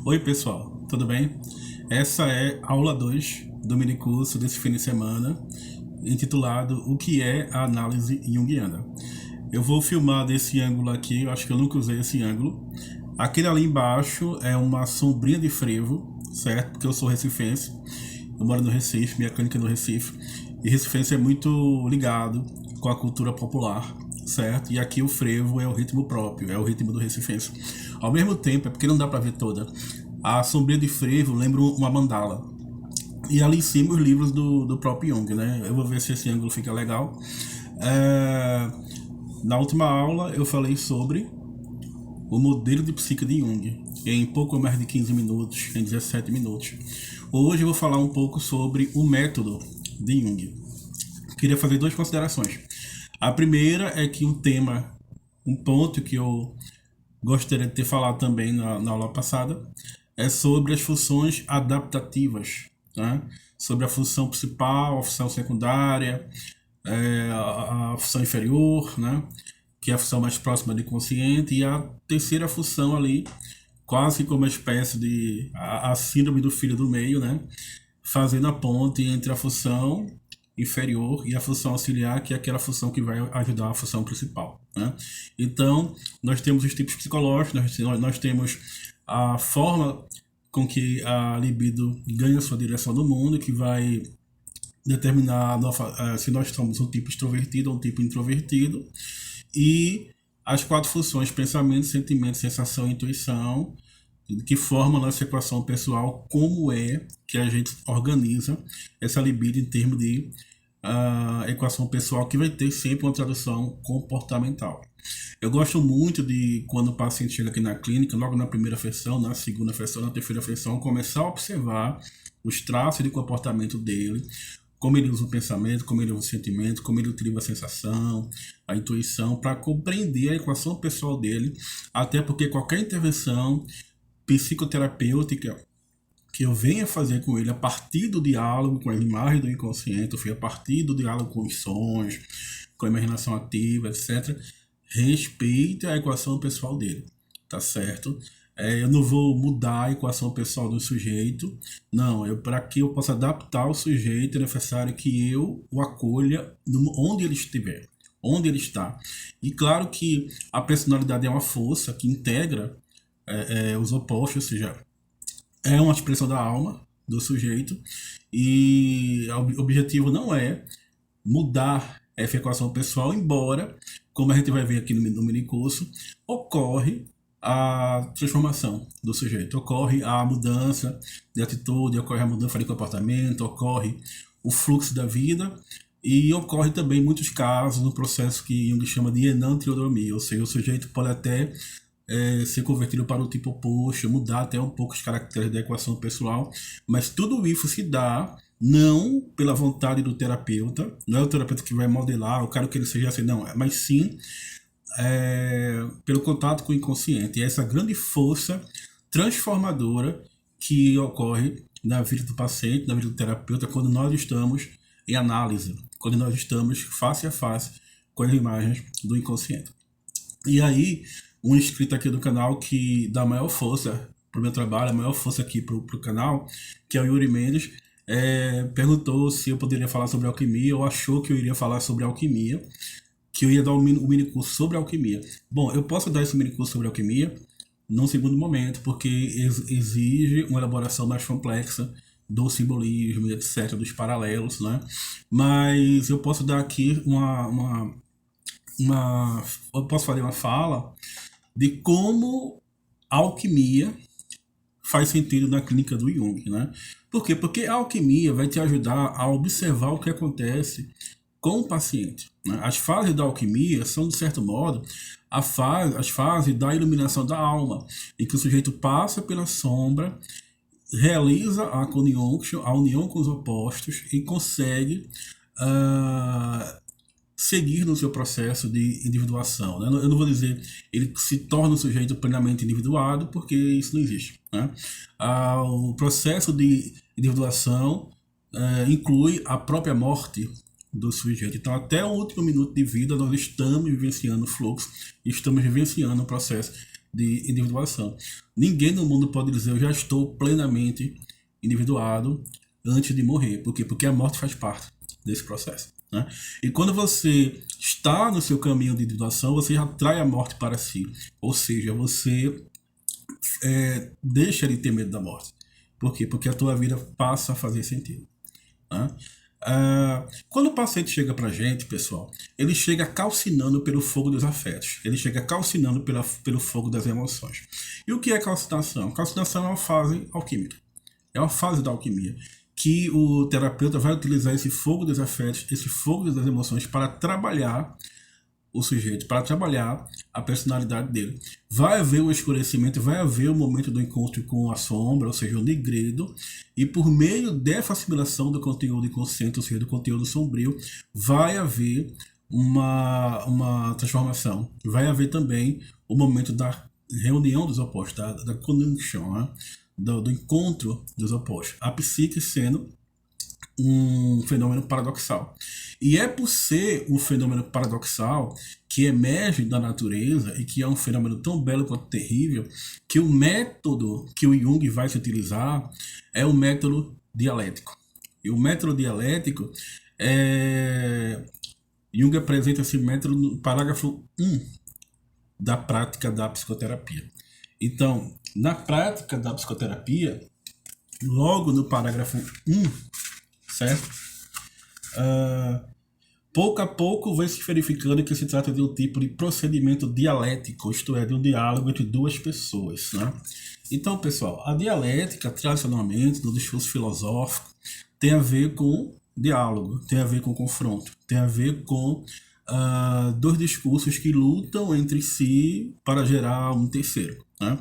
Oi pessoal, tudo bem? Essa é a aula 2 do minicurso desse fim de semana, intitulado O que é a análise junguiana. Eu vou filmar desse ângulo aqui, eu acho que eu nunca usei esse ângulo. Aquele ali embaixo é uma sombrinha de frevo, certo? Porque eu sou recifense, eu moro no Recife, minha clínica é no Recife, e recifense é muito ligado com a cultura popular, certo? E aqui o frevo é o ritmo próprio, é o ritmo do recifense. Ao mesmo tempo, é porque não dá para ver toda, a sombrinha de frevo lembra uma mandala. E ali em cima os livros do próprio Jung, né? Eu vou ver se esse ângulo fica legal. É... Na última aula eu falei sobre o modelo de psique de Jung, em pouco mais de 15 minutos, em 17 minutos. Hoje eu vou falar um pouco sobre o método de Jung. Queria fazer duas considerações. A primeira é que um ponto que eu gostaria de ter falado também na aula passada, é sobre as funções adaptativas, né? Sobre a função principal, a função secundária, a função inferior, né? Que é a função mais próxima do inconsciente, e a terceira função ali, quase como uma espécie de a síndrome do filho do meio, né? Fazendo a ponte entre a função inferior e a função auxiliar, que é aquela função que vai ajudar a função principal, né? Então, nós temos os tipos psicológicos, nós temos a forma com que a libido ganha sua direção no mundo, que vai determinar se nós somos um tipo extrovertido ou um tipo introvertido, e as quatro funções: pensamento, sentimento, sensação e intuição, que formam a nossa equação pessoal, como é que a gente organiza essa libido em termos de equação pessoal, que vai ter sempre uma tradução comportamental. Eu gosto muito de, quando o paciente chega aqui na clínica, logo na primeira versão, na segunda versão, na terceira versão, começar a observar os traços de comportamento dele, como ele usa o pensamento, como ele usa o sentimento, como ele utiliza a sensação, a intuição, para compreender a equação pessoal dele, até porque qualquer intervenção psicoterapêutica que eu venha fazer com ele a partir do diálogo com as imagens do inconsciente, a partir do diálogo com os sons, com a imaginação ativa, etc., respeite a equação pessoal dele, tá certo? Eu não vou mudar a equação pessoal do sujeito, não, para que eu possa adaptar o sujeito, é necessário que eu o acolha onde ele estiver, onde ele está. E claro que a personalidade é uma força que integra os opostos, ou seja, é uma expressão da alma do sujeito, e o objetivo não é mudar essa equação pessoal, embora, como a gente vai ver aqui no minicurso, ocorre a transformação do sujeito, ocorre a mudança de atitude, ocorre a mudança de comportamento, ocorre o fluxo da vida, e ocorre também em muitos casos no processo que Jung chama de enantiodromia, ou seja, o sujeito pode até ser convertido para o tipo oposto, mudar até um pouco os caracteres da equação pessoal, mas tudo isso se dá não pela vontade do terapeuta, não é o terapeuta que vai modelar, eu quero que ele seja assim, não, mas sim pelo contato com o inconsciente. E essa grande força transformadora que ocorre na vida do paciente, na vida do terapeuta, quando nós estamos em análise, quando nós estamos face a face com as imagens do inconsciente. E aí, um inscrito aqui do canal que dá maior força para o meu trabalho, a maior força aqui para o canal, que é o Yuri Mendes, perguntou se eu poderia falar sobre alquimia, ou achou que eu iria falar sobre alquimia, que eu ia dar um mini curso sobre alquimia. Bom, eu posso dar esse mini curso sobre alquimia num segundo momento, porque exige uma elaboração mais complexa do simbolismo, etc., dos paralelos, né? Mas eu posso dar aqui eu posso fazer uma fala de como a alquimia faz sentido na clínica do Jung, né? Por quê? Porque a alquimia vai te ajudar a observar o que acontece com o paciente, né? As fases da alquimia são, de certo modo, as fases da iluminação da alma, em que o sujeito passa pela sombra, realiza a conjunction, a união com os opostos, e consegue seguir no seu processo de individuação, né? Eu não vou dizer ele se torna um sujeito plenamente individuado, porque isso não existe, né? O processo de individuação inclui a própria morte do sujeito. Então, até o último minuto de vida, nós estamos vivenciando o fluxo, estamos vivenciando o processo de individuação. Ninguém no mundo pode dizer eu já estou plenamente individuado antes de morrer. Por quê? Porque a morte faz parte desse processo, né? E quando você está no seu caminho de individuação, você já atrai a morte para si. Ou seja, você deixa de ter medo da morte. Por quê? Porque a tua vida passa a fazer sentido, né? Quando o paciente chega pra gente, pessoal, ele chega calcinando pelo fogo dos afetos. Ele chega calcinando pelo fogo das emoções. E o que é calcinação? Calcinação é uma fase alquímica. É uma fase da alquimia que o terapeuta vai utilizar esse fogo dos afetos, esse fogo das emoções para trabalhar o sujeito, para trabalhar a personalidade dele. Vai haver o escurecimento, vai haver o momento do encontro com a sombra, ou seja, o negredo, e por meio dessa assimilação do conteúdo inconsciente, ou seja, do conteúdo sombrio, vai haver uma transformação. Vai haver também o momento da reunião dos opostos, da conjunção, né? do encontro dos opostos. A psique sendo um fenômeno paradoxal. E é por ser um fenômeno paradoxal que emerge da natureza e que é um fenômeno tão belo quanto terrível, que o método que o Jung vai se utilizar é o método dialético. E o método dialético Jung apresenta esse método no parágrafo 1 da prática da psicoterapia. Então, na prática da psicoterapia, logo no parágrafo 1, certo? Pouco a pouco vai se verificando que se trata de um tipo de procedimento dialético, isto é, de um diálogo entre duas pessoas, né? Então, pessoal, a dialética, tradicionalmente, no discurso filosófico, tem a ver com diálogo, tem a ver com confronto, tem a ver com dois discursos que lutam entre si para gerar um terceiro, né?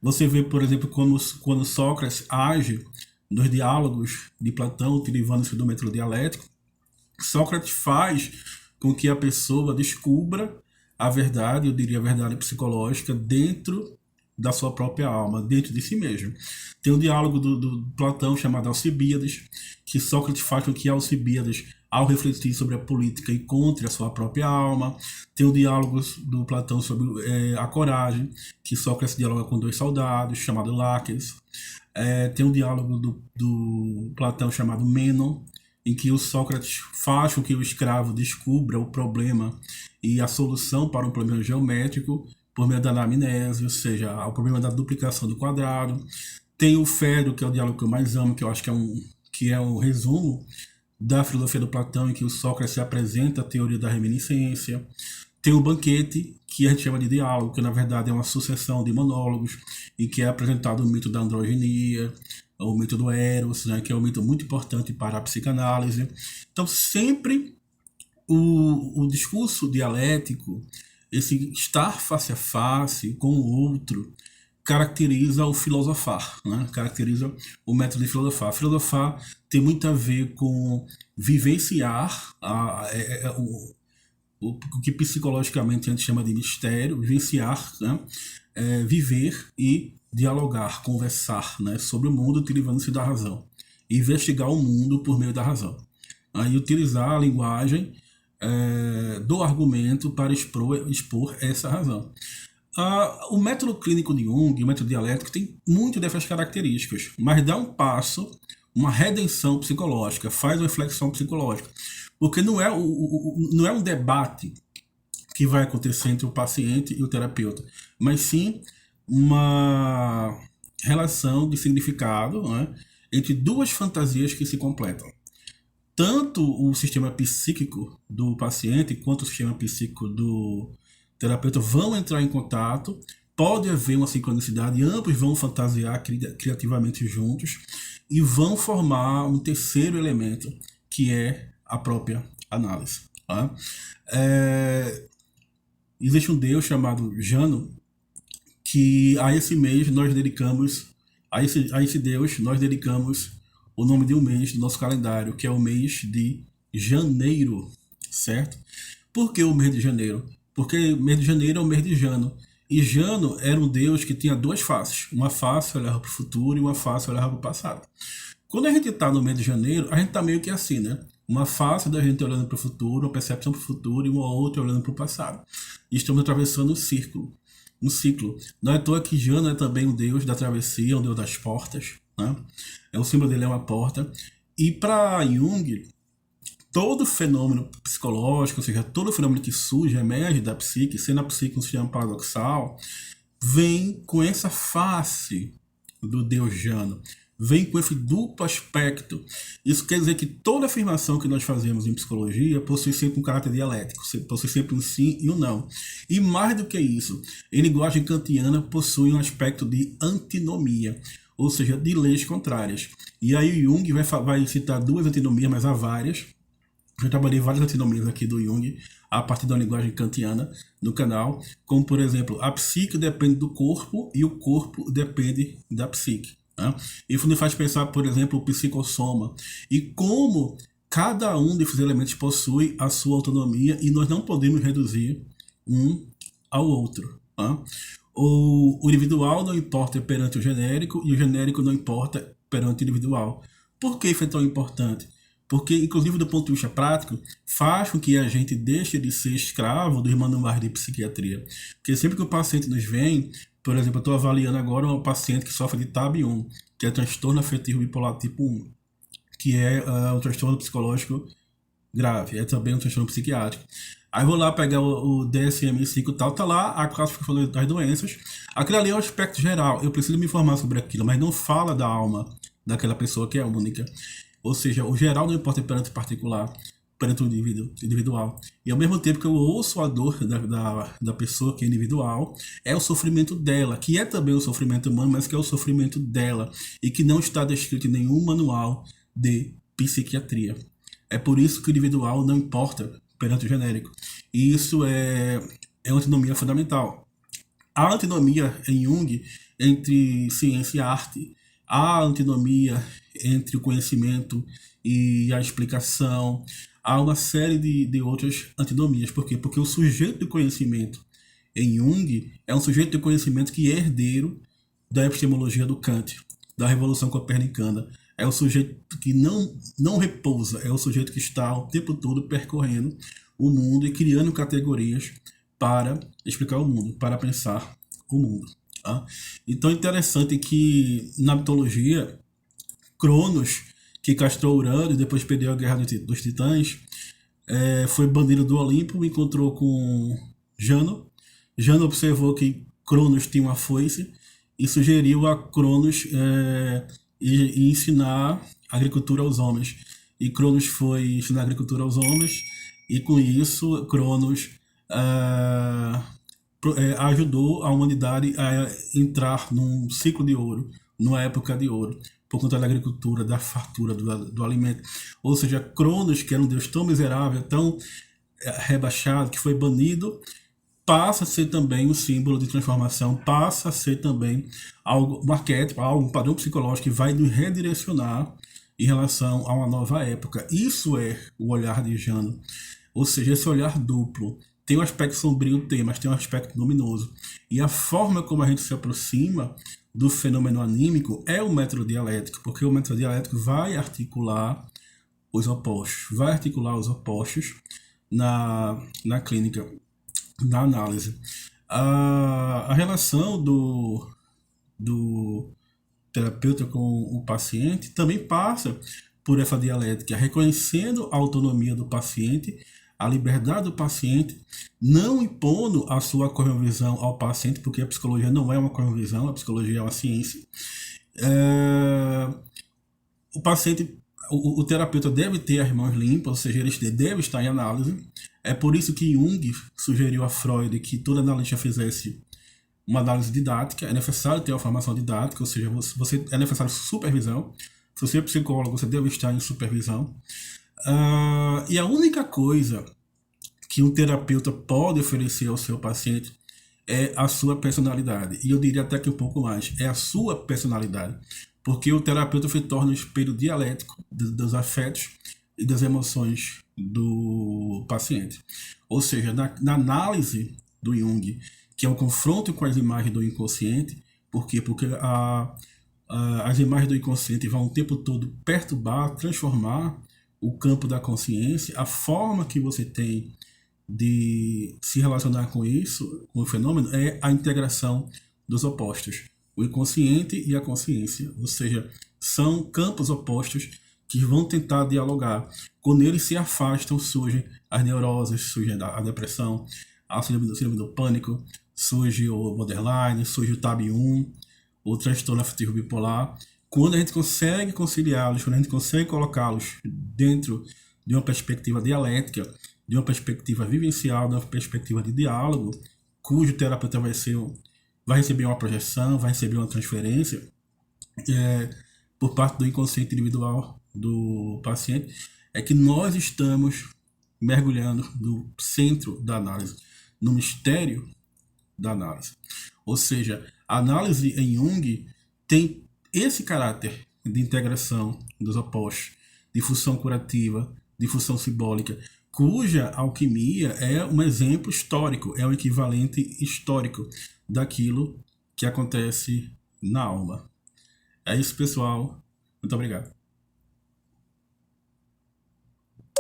Você vê, por exemplo, quando Sócrates age nos diálogos de Platão, utilizando-se do método dialético, Sócrates faz com que a pessoa descubra a verdade, eu diria a verdade psicológica, dentro da sua própria alma, dentro de si mesmo. Tem um diálogo do Platão chamado Alcibíades, que Sócrates faz com que Alcibíades, ao refletir sobre a política, encontre a sua própria alma. Tem um diálogo do Platão sobre a coragem, que Sócrates dialoga com dois soldados, chamado Láqueos. Tem um diálogo do Platão chamado Mênon, em que o Sócrates faz com que o escravo descubra o problema e a solução para um problema geométrico por meio da anamnese, ou seja, o problema da duplicação do quadrado. Tem o Fedro, que é o diálogo que eu mais amo, que eu acho que é um resumo da filosofia do Platão, em que o Sócrates apresenta a teoria da reminiscência. Tem o Banquete, que a gente chama de diálogo, que na verdade é uma sucessão de monólogos, em que é apresentado o mito da androginia, o mito do Eros, né, que é um mito muito importante para a psicanálise. Então, sempre o discurso dialético, esse estar face a face com o outro, caracteriza o filosofar, né? Caracteriza o método de filosofar. Filosofar tem muito a ver com vivenciar o que psicologicamente a gente chama de mistério, vivenciar, né? Viver e dialogar, conversar, né? Sobre o mundo utilizando-se da razão. Investigar o mundo por meio da razão. Aí utilizar a linguagem do argumento para expor essa razão. O método clínico de Jung, o método dialético, tem muito dessas características, mas dá um passo, uma redenção psicológica, faz uma reflexão psicológica, porque não é um debate que vai acontecer entre o paciente e o terapeuta, mas sim uma relação de significado, né, entre duas fantasias que se completam. Tanto o sistema psíquico do paciente quanto o sistema psíquico do terapeuta vão entrar em contato, pode haver uma sincronicidade, ambos vão fantasiar criativamente juntos e vão formar um terceiro elemento, que é a própria análise. Tá? Existe um Deus chamado Jano, que a esse mês nós dedicamos, a esse Deus nós dedicamos o nome de um mês do nosso calendário, que é o mês de janeiro, certo? Por que o mês de janeiro? Porque o mês de janeiro é o mês de Jano. E Jano era um deus que tinha duas faces. Uma face olhava para o futuro e uma face olhava para o passado. Quando a gente está no mês de janeiro, a gente está meio que assim, né? Uma face da gente olhando para o futuro, uma percepção para o futuro e uma outra olhando para o passado. E estamos atravessando o círculo. um ciclo. Não é à toa que Jano é também um deus da travessia, um deus das portas, né? O símbolo dele é uma porta. E para Jung, todo fenômeno psicológico, ou seja, todo fenômeno que surge, emerge da psique, sendo a psique um sistema paradoxal, vem com essa face do Deus Jano, vem com esse duplo aspecto. Isso quer dizer que toda afirmação que nós fazemos em psicologia possui sempre um caráter dialético, possui sempre um sim e um não. E mais do que isso, em linguagem kantiana possui um aspecto de antinomia, ou seja, de leis contrárias. E aí o Jung vai citar duas antinomias, mas há várias. Eu trabalhei várias antinomias aqui do Jung, a partir da linguagem kantiana no canal, como por exemplo, a psique depende do corpo e o corpo depende da psique. Né? Isso nos faz pensar, por exemplo, o psicossoma e como cada um desses elementos possui a sua autonomia e nós não podemos reduzir um ao outro. Né? O individual não importa perante o genérico e o genérico não importa perante o individual. Por que isso é tão importante? Porque, inclusive, do ponto de vista prático, faz com que a gente deixe de ser escravo dos manuais de psiquiatria. Porque sempre que o paciente nos vem, por exemplo, eu estou avaliando agora um paciente que sofre de TAB1, que é transtorno afetivo bipolar tipo 1, que é um transtorno psicológico grave, é também um transtorno psiquiátrico. Aí vou lá pegar o DSM-5 e tal, tá lá a classificação das doenças. Aquilo ali é o aspecto geral, eu preciso me informar sobre aquilo, mas não fala da alma daquela pessoa que é única. Ou seja, o geral não importa perante o particular, perante o individual. E ao mesmo tempo que eu ouço a dor da pessoa que é individual, é o sofrimento dela, que é também o sofrimento humano, mas que é o sofrimento dela, e que não está descrito em nenhum manual de psiquiatria. É por isso que o individual não importa perante o genérico. E isso é uma antinomia fundamental. A antinomia em Jung entre ciência e arte, há antinomia entre o conhecimento e a explicação, há uma série de outras antinomias. Por quê? Porque o sujeito do conhecimento em Jung é um sujeito de conhecimento que é herdeiro da epistemologia do Kant, da Revolução Copernicana. É o sujeito que não repousa, é o sujeito que está o tempo todo percorrendo o mundo e criando categorias para explicar o mundo, para pensar o mundo. Tá? Então é interessante que na mitologia, Cronos, que castrou Urano e depois perdeu a Guerra dos Titãs, foi banido do Olimpo, encontrou com Jano. Jano observou que Cronos tinha uma foice e sugeriu a Cronos ensinar agricultura aos homens. E Cronos foi ensinar agricultura aos homens e com isso Cronos ajudou a humanidade a entrar num ciclo de ouro, numa época de ouro, por conta da agricultura, da fartura do alimento. Ou seja, Cronos, que era um deus tão miserável, tão rebaixado, que foi banido, passa a ser também um símbolo de transformação, passa a ser também algo, um arquétipo, um padrão psicológico que vai nos redirecionar em relação a uma nova época. Isso é o olhar de Jano. Ou seja, esse olhar duplo. Tem um aspecto sombrio, mas tem um aspecto luminoso. E a forma como a gente se aproxima do fenômeno anímico é o método dialético, porque o método dialético vai articular os opostos na clínica, na análise. A relação do terapeuta com o paciente também passa por essa dialética, reconhecendo a autonomia do paciente, a liberdade do paciente, não impondo a sua cosmovisão ao paciente, porque a psicologia não é uma cosmovisão, a psicologia é uma ciência. O paciente, o terapeuta deve ter as mãos limpas, ou seja, ele deve estar em análise. É por isso que Jung sugeriu a Freud que todo analista fizesse uma análise didática. É necessário ter uma formação didática, ou seja, é necessário supervisão. Se você é psicólogo, você deve estar em supervisão. E a única coisa que um terapeuta pode oferecer ao seu paciente é a sua personalidade. E eu diria até que um pouco mais, é a sua personalidade. Porque o terapeuta se torna um espelho dialético dos afetos e das emoções do paciente. Ou seja, na análise do Jung, que é o confronto com as imagens do inconsciente. Por quê? Porque as imagens do inconsciente vão o tempo todo perturbar, transformar o campo da consciência, a forma que você tem de se relacionar com isso, com o fenômeno, é a integração dos opostos, o inconsciente e a consciência, ou seja, são campos opostos que vão tentar dialogar. Quando eles se afastam, surgem as neuroses, surge a depressão, a síndrome do pânico, surge o borderline, surge o TAB1, o transtorno afetivo bipolar. Quando a gente consegue conciliá-los, quando a gente consegue colocá-los dentro de uma perspectiva dialética, de uma perspectiva vivencial, de uma perspectiva de diálogo, cujo terapeuta vai receber uma projeção, vai receber uma transferência por parte do inconsciente individual do paciente, é que nós estamos mergulhando no centro da análise, no mistério da análise. Ou seja, a análise em Jung tem esse caráter de integração dos opostos, de função curativa, de função simbólica, cuja alquimia é um exemplo histórico, é o equivalente histórico daquilo que acontece na alma. É isso, pessoal. Muito obrigado.